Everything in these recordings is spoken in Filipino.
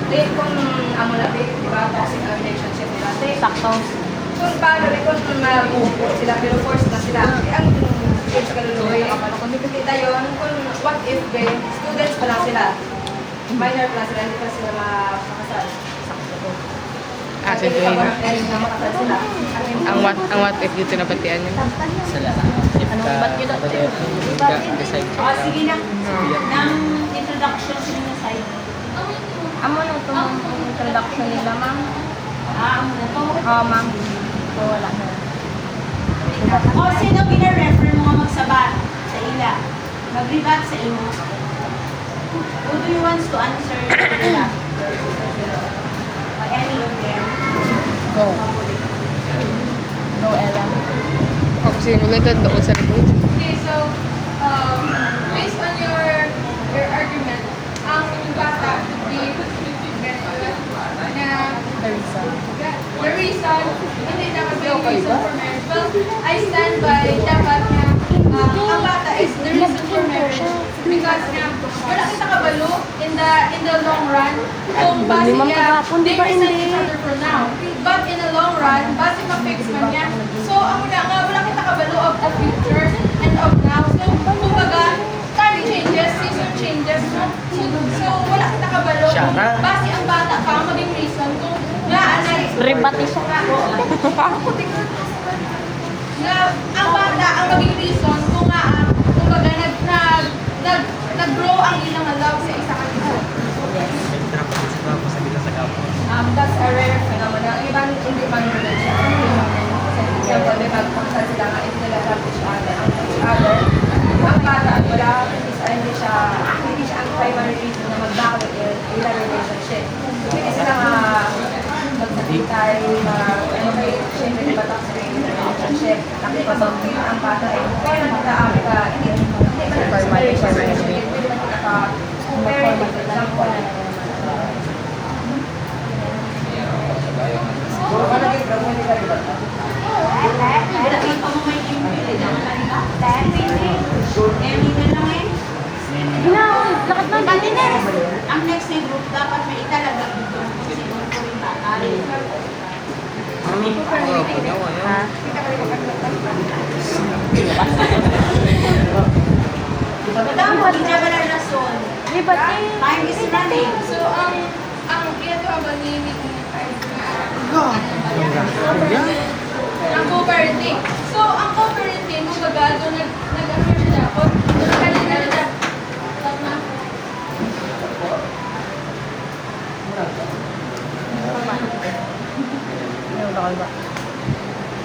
kung amo na di ba, toxic ang relationship nila. Sakto. Kung paano kung mabubuo sila, pero force na sila. Ang yun sa kaluluwa yung kapano. Kung kita yun, kung what if students pa lang sila, minor pa lang sila, hindi pa sila makakasal. Kasi ito yun. Ang What if dito nabatian yun? Sila. Ba't yun Decide. Sige na. Nang introduction sila na side. amo na itong introduction nila, ma'am. Amo na to. Oo, ma'am. So, wala na. O, sino gina-refer mo nga magsabat sa ila? Mag-rebat sa imo. Who do you want to answer ila? Any of them? Go. Go, Ella. Ako simulan doon sa likod. Okay, so, based on your argument, ang bata would be na the reason, hindi dapat may reason for marriage. Well, I stand by dapat na ang bata is the reason for marriage because na wala kita kabalo in the long run kung base niya they present each other for now, but in the long run base ma-fix man niya. So ang una nga wala kita kabalo of the future and of now. So kumbaga time changes, season changes, no? So wala kita kabalo kung base ang bata pa ang maging reason kung nga anay Rebati siya. na ang bata ang maging reason kung nga kumbaga nag-grow ang ilang love sa isa kanila. That's a rare phenomenon. Ang ibang hindi man nila siya. Kasi may pagpakasal sila nga hindi nila love each other. Ang bata wala hindi siya ang primary reason na mag-back with ilang relationship. Hindi sila magsakitay, siyempre di ba toxic relationship. Nakipasok ang bata ay kaya nagkakaami ka, hindi ba relationship, hindi ba kita ka very for example. Nakita mo may impili na ba? Any na lang eh. Ang next na group dapat may italaga dito. Kasi kung ko rin bata. Madam, hindi na ba na rason? Time is running. So, ang ito ang manimig ang co-parenting. So, ang co-parenting, kumbaga, doon nag-ano siya ako, kanina siya. Tama.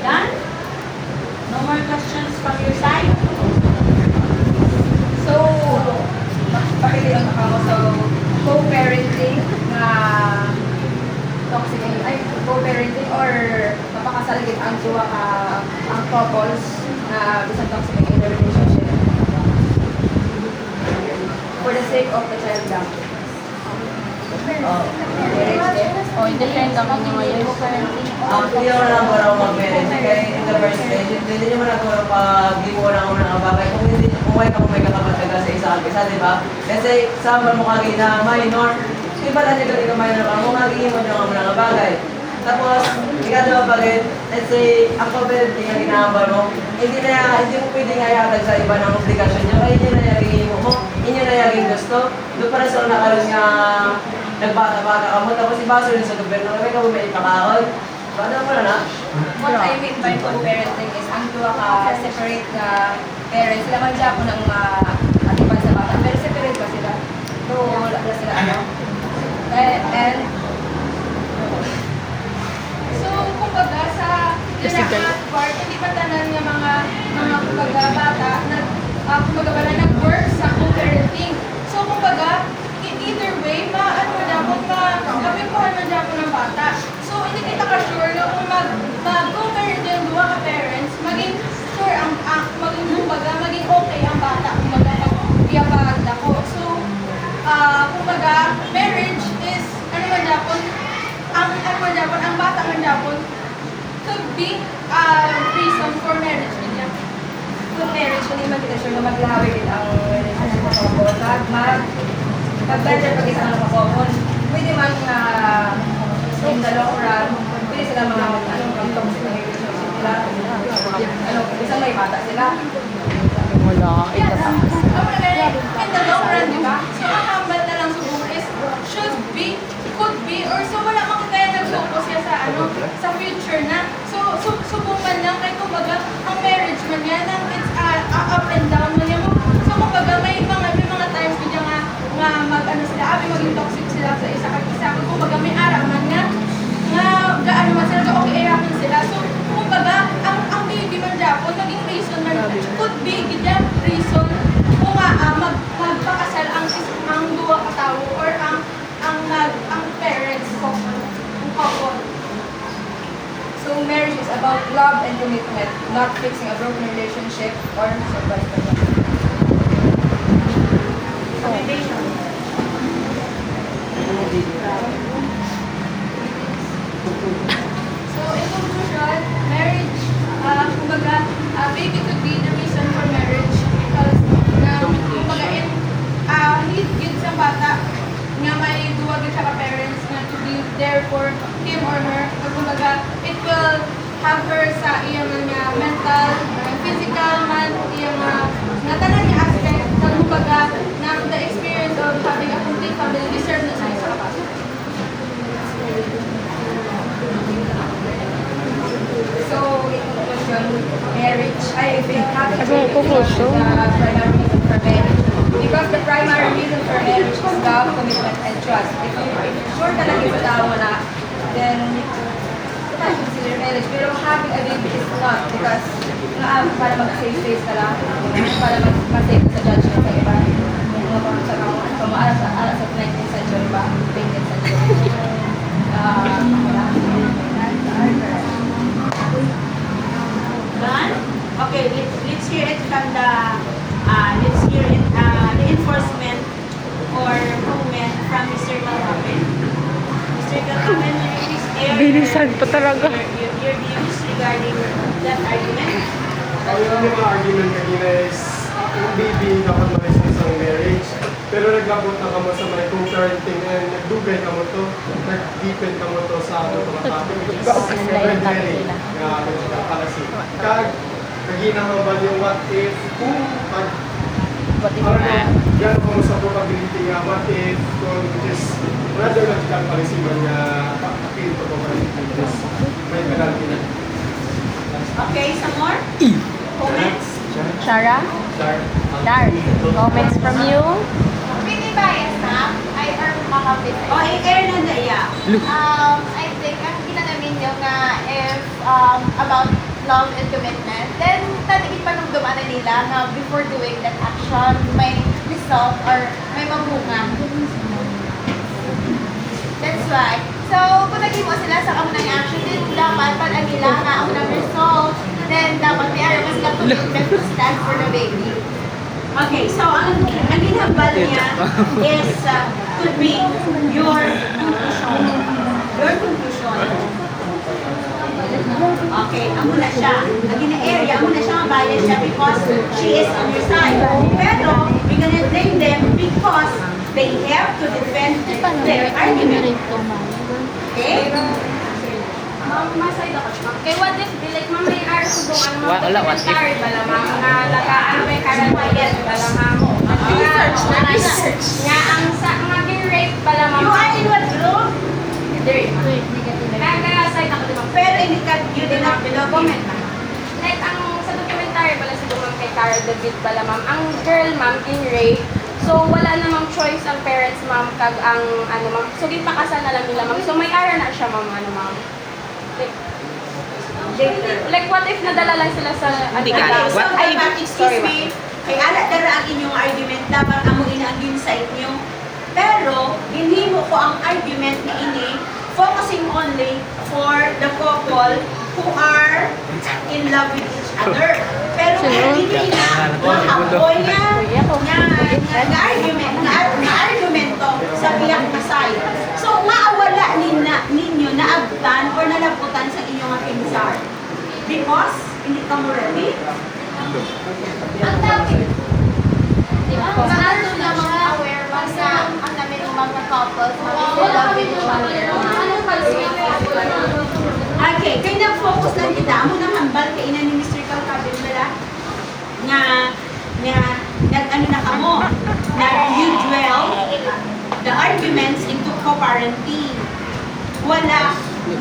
Done? No more questions from your side? So, pakilang ako sa co-parenting na toxic, co-parenting or mapakasaligit ang jowa ang couples na isang toxic in the relationship for the sake of the child lang. Depende ako ng mga yun. Hindi ako lang parang mag-marriage. Kaya in the first place, hindi naman ako pag-iwo lang ako ng bagay. Kung hindi, kung may kakapatagal sa isa kagisa, di ba? Kasi sama mo kagi na minor. Iba na nito ka minor ka, kung mag-iwo lang ako ng bagay. Tapos, ikadalawa pa rin, let's say, ako parenting ang ginahambal mo, hindi mo pwedeng hayatag sa iba ng obligasyon niya, kaya hindi na yaging imo mo, hindi na yaging gusto. Doon para sa nakaroon nga, nagbata-bata ka mo, tapos ibaso rin sa gobyerno, may ka may ipakahol. Paano mo na na? What I mean by co-parenting is ang duwa ka separate na parents. Sila man siya po ng atipan sa bata, pero separate ba sila? So, wala na sila ano. And so, kumbaga sa lahat part, hindi pa tanan ng mga kumbaga bata na kumbaga ba na nag-work sa co-parenting. So, kumbaga, either way, ano man dapat kapikuhan man dapat ng bata. So, hindi kita ka-sure na kung mag-co-parent yung duwa ka parents, maging sure maging kumbaga, maging okay ang bata, kumbaga, pag-iyapag ako. So, kumbaga, marriage is, ang bata man dapat, could be reason for marriage niya. Kung marriage, hindi man kita sure na maglahawin ang relationship mo. Mag-better pag isang nakakopon. Pwede man in the long run, pwede sila mga toxic na relationship nila. Isang may bata sila. Wala ka Yes. itataas. In the long run, di ba? So, ang hambal na lang siguro is should be, could be, or so wala man kaya nag-focus siya sa sa future na. So, subukan lang kay kumbaga, ang marriage man yan, it's up and down man yan. So, kumbaga, may mga times kaya nga mag-ano sila, maging toxic sila sa isa kag isa. Kumbaga, may araw man nga gaano man sila, okay raman sila. So, kumbaga, ang baby man Japon, naging reason man, could be, gidya reason, kung magpakasal ang duwa katao or ang parents ko, ang couple. So, marriage is about love and commitment, not fixing a broken relationship or survival. Foundation. So, in conclusion, marriage, kumbaga, baby could be the reason for marriage because, kumbaga, need yun sa bata nga may duwag sa parents na to be there for him or her. So, kumbaga, it will have her sa iyang mga mental, physical man, iyang natanan niya aspect sa kumbaga, na the experience of having a complete family deserve na sa isa ka. So, in conclusion, marriage, I think having a baby is the primary reason for marriage. Because the primary reason for marriage is love, commitment, and trust. If you're sure talaga sa tao na, then you can consider marriage. Pero having a baby is not because para mag-save face ka lang, para mag-save sa judgment sa iba. Sa 19th century ba? 20th century. Done? Okay, let's hear it from the enforcement or movement from Mr. Galhamen. Mr. Galhamen, please air Bilisan pa talaga. your views regarding that argument. Ang mga argument kanina is yung baby dapat malis sa isang marriage. Pero naglabot na kamo sa may co-parenting and nagdugay kamo to, nag-deepen kamo to sa mga topic which is red herring nga policy. Kaginahang ba yung what if kung What if yan kung sa probability nga what if kung just radiological policy man nga appeal to probability may penalty na. Okay, some more? Comments? Shara? Dar. Comments from you? Really biased na. I earn makapit. O, i-air na na iya. I think, ang ginanamin nyo nga if about love and commitment, then tanigin pa nung dumanan nila na before doing that action, may result or may mabunga. That's why. So, kung naging mo sila sa kamunang action, then dapat pag nila nga ang unang result, then dapat may araw sila commitment to stand for the baby. Okay, so ang ginhambal niya is could be your conclusion. Your conclusion. Okay, amo na siya. Ang gina-area, amo na siya ang bias siya because she is on your side. Pero, we're gonna blame them because they have to defend their argument. Okay? Masay ako siya. Kay what if, like, may araw kung ano mga Wala, what if? documentary ba lamang, nga lagaan may karantayan ba lamang, research, nga ang sa mga rape ba lamang. You are in what group? Nag-side ako, di ba? Pero hindi ka, you did not belong Comment na. Like, ang sa documentary pala siguro ma'am kay Cara David pala ma'am, ang girl ma'am in rape, so wala namang choice ang parents ma'am kag ang ano ma'am, so gipakasal na lang nila ma'am, so may ara na siya ma'am, ano ma'am. Like what if nadala lang sila sa Hindi ka. Okay, so What? dapat, excuse me, kay ala dara ang inyong argument, dapat amo inaagin sa inyo. Pero, hinimo ko ang argument ni ini, focusing only for the couple who are in love with each other. Pero, hindi na makapoy nga argumento sa bilang masay. So, maawala ninyo na abtan or nalabutan sa inyong pinsar. Because, hindi ka mo ready. Ang dami. Lalo na mga aware, mas na ang namin ng mga couples, mga love with each other. nag-ano na kamo, you dwell the arguments into co-parenting. Wala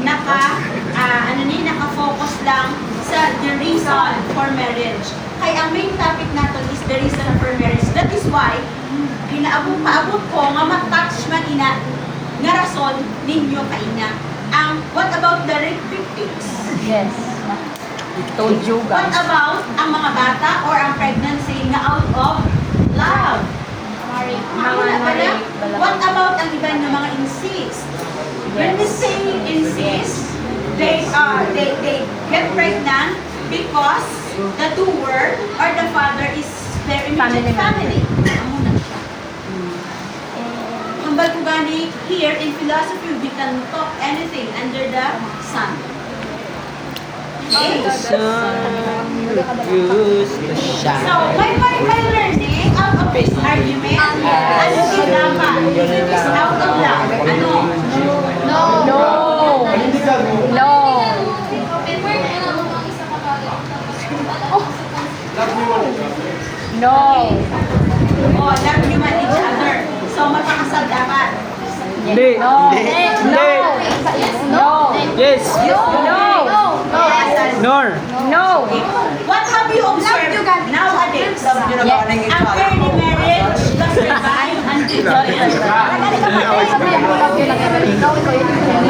naka-focus lang sa the reason for marriage. Kaya ang main topic natin is the reason for marriage. That is why, paabot ko nga matouch man ina nga rason ninyo kaina. What about the rape victims? Yes. I told you What guys. about ang mga bata or ang pregnancy na out of love? What about ang iba ng mga insist? When we say insist, they get pregnant because the doer or the father is their immediate family. Amo na siya. Hambal ko gani, here in philosophy, we can talk anything under the sun. Okay. Use the shot. So, by learning out of this argument, ano din dapat? It is out of love. Ano? No. Hindi ka, No. love you one ka. No. Oh, love you man each other. So, magpakasal dapat. Hindi. No. Hindi. No. Yes. No. Nor. No. What have you observed nowadays? Sabi nyo na ba ng Ang early marriage does survive until it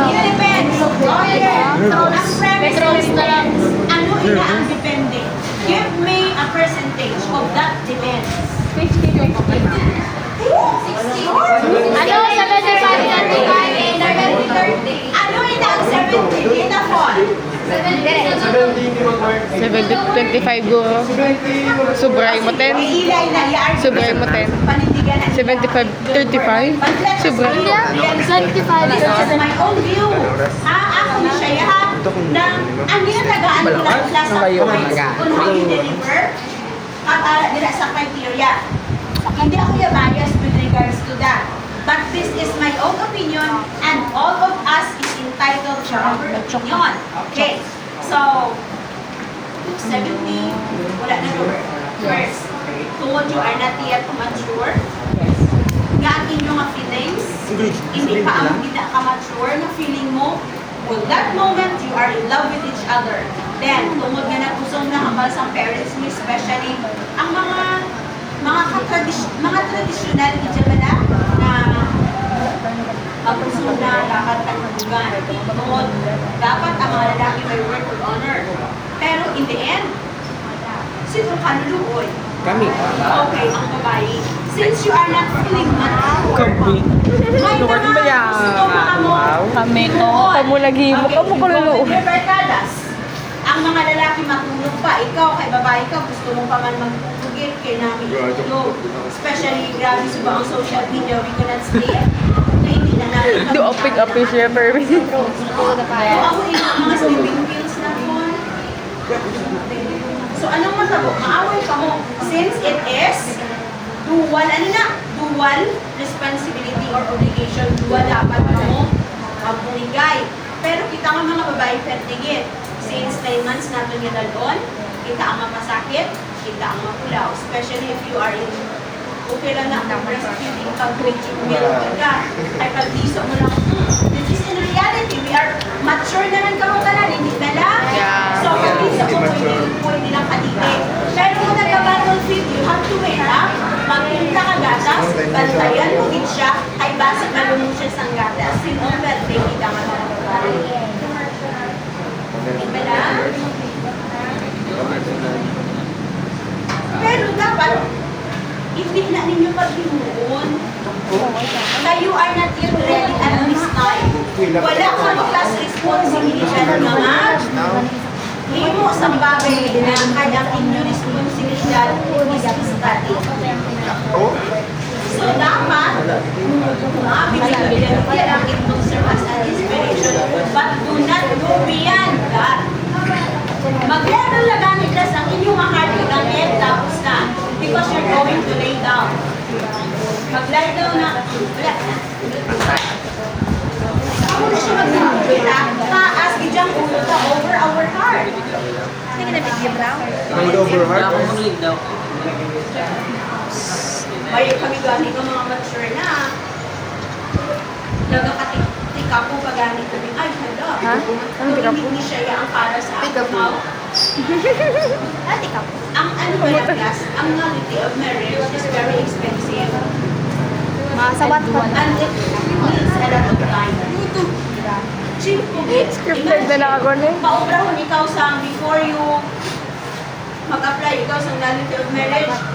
depends. Okay. So, ang premise is ano ina ang depende? Give me a percentage of that depends. 50-50. Ano, 75-25, Ano ina ang 70? Ina fall. 70 hindi mag-work. 70-25 go. 70 Sobray mo 10. Ilay na i-argue. Sobray mo 10. Panindigan na. 75-35. Sobray. 75. This is my own view. Ako ni siya na ang ginatagaan ko lang sa points on how you deliver nila sa criteria. Hindi ako biased with regards to that. But this is my own opinion and all of us is entitled to our opinion. Okay, so 70, wala na number. First, tungod you are not yet mature. Nga ang inyong mga feelings, hindi pa ang hindi ka mature na feeling mo, with that moment, you are in love with each other. Then, tungod nga nagkusong na hambal sa parents mo, especially ang mga tradisyonal ijabala na pagkusong na dapat tagmadugan. Tungod, dapat ang mga lalaki may word of honor. Pero in the end, sino kaluluoy? Kami. Okay, ang babae. Since you are not feeling mature, Kami. may Ano ka mga ba yan? gusto mga mo. Kami to. Kamu lagi mo. Kamu kaluluo. Ang mga lalaki matulog pa. Ikaw, kay babae ka, gusto mo pa man magtutugil kay namin itulog. Especially, grabe sa ang social media, we cannot sleep. Na hindi na namin Do apik-apik siya per minute. So, ako yung mga sleeping pills na po. So, anong matabo? Maaway ka mo. Since it is dual, dual responsibility or obligation, dual dapat mo magbunigay. Pero kita nga mga babae pertigit. Since 9 months natin yung dalon, kita ang mapasakit, kita ang mapulaw. Especially if you are in okay lang na breastfeeding pag drinking milk ka. Ay pag-iso mo lang, this is in reality, we are mature naman ka mo tanan, hindi na lang. Yeah. So pag-iso mo, pwede lang kadite. Pero kung nagka-battlefield, you have to wait up. Magpunta ka gatas, bantayan mo din siya, ay basa malunod siya sa gatas. Sinong birthday kita nga mga babae. Diba na? Pero dapat, hindi na ninyo paghinuon. Na you are not yet ready at this time. Wala kang class responsibility na mga himo sa bagay na kanyang inyo responsibilidad is study. So dapat, bigyan ang itong serve as an inspiration, but do not go beyond that. Mag-level na gamit lang ang inyong heart na gamit, tapos na. Because you're going to lay down. Mag-lie down na. Wala na. Ako na siya mag-level. kita, taas, idyang ulo ta over our heart. Hand over heart. Bayo kami gani ng mga mature na. Nagakatika po pagani kami. Ay, hala. Ha? Anong tika po? Hindi siya ang para sa akin. Ang ano ba yung class? Ang nullity of marriage is very expensive. Masabat pa. And it needs a lot of time. Cheap po. Scripted na lang ako na eh. Paubrahon ikaw sa before you mag-apply ikaw sa nullity of marriage.